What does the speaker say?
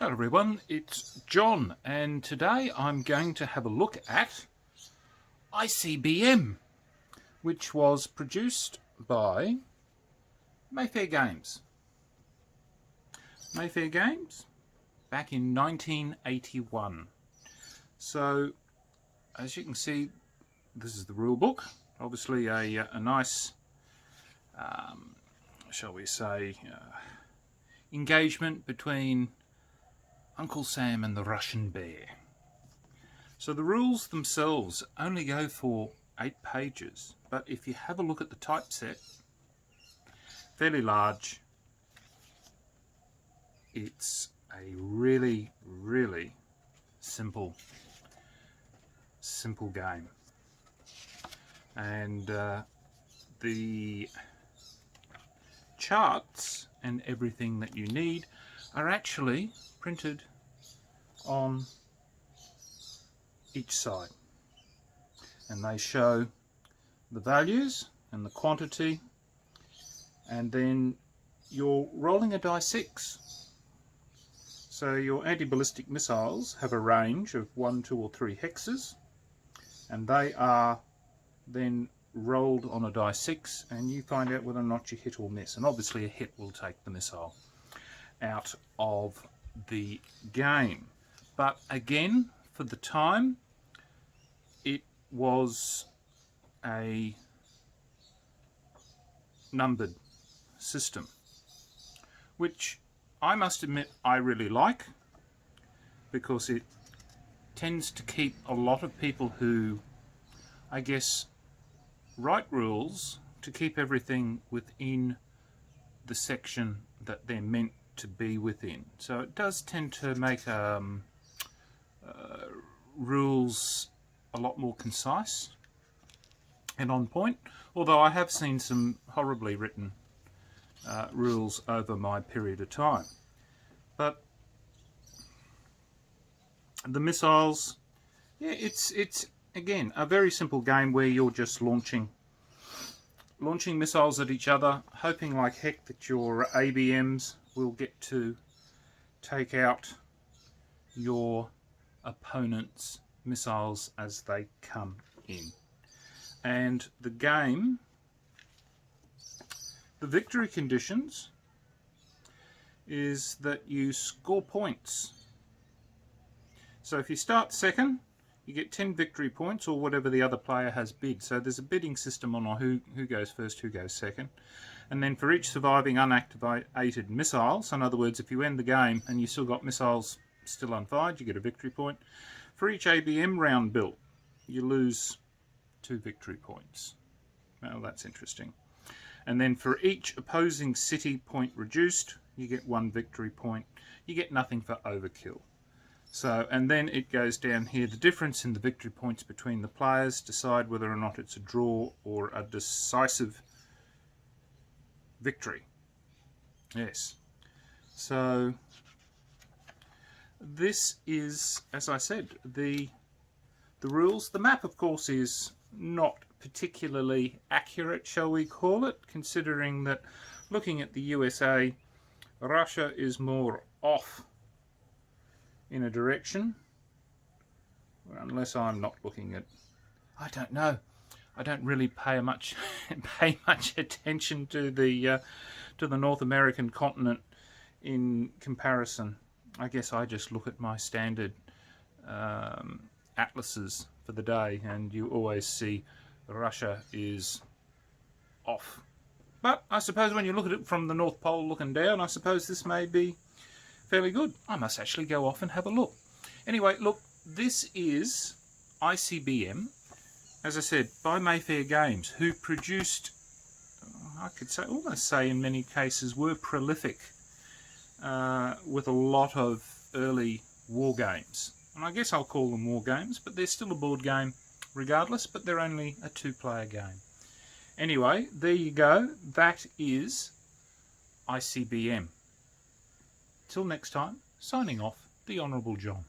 Hello everyone, it's John, and today I'm going to have a look at ICBM, which was produced by Mayfair Games. Mayfair Games back in 1981. So, as you can see, this is the rule book. Obviously a nice, shall we say, engagement between Uncle Sam and the Russian bear. So the rules themselves only go for 8 pages, but if you have a look at the typeset, fairly large, it's a really simple game. And the charts and everything that you need are actually printed on each side, and they show the values and the quantity, and then you're rolling a die 6. So your anti-ballistic missiles have a range of 1, 2 or 3 hexes, and they are then rolled on a die 6, and you find out whether or not you hit or miss. And obviously a hit will take the missile out of the game. But again, for the time, it was a numbered system, which I must admit I really like, because it tends to keep a lot of people who, I guess, write rules to keep everything within the section that they're meant to be within. So it does tend to make rules a lot more concise and on point, although I have seen some horribly written rules over my period of time. But the missiles, yeah, it's again a very simple game where you're just launching missiles at each other, hoping like heck that your ABMs will get to take out your opponent's missiles as they come in. And the game, the victory conditions is that you score points. So if you start second, you get 10 victory points, or whatever the other player has bid. So there's a bidding system on who goes first, who goes second. And then for each surviving unactivated missile, so in other words, if you end the game and you still got missiles still unfired, you get a victory point. For each ABM round built, you lose 2 victory points. Well, that's interesting. And then for each opposing city point reduced, you get 1 victory point. You get nothing for overkill. So, and then it goes down here, the difference in the victory points between the players decide whether or not it's a draw or a decisive victory. Yes. So this is, as I said, the rules. The map, of course, is not particularly accurate, shall we call it, considering that looking at the USA, Russia is more off in a direction, unless I'm not looking at, I don't know, I don't really pay much attention to the North American continent in comparison. I guess I just look at my standard atlases for the day, and you always see Russia is off. But I suppose when you look at it from the North Pole looking down, I suppose this may be fairly good. I must actually go off and have a look. Anyway, look, this is ICBM, as I said, by Mayfair Games, who produced, I could say, almost say in many cases, were prolific with a lot of early war games. And I guess I'll call them war games, but they're still a board game regardless, but they're only a 2-player game. Anyway, there you go. That is ICBM. Till next time, signing off, the Honourable John.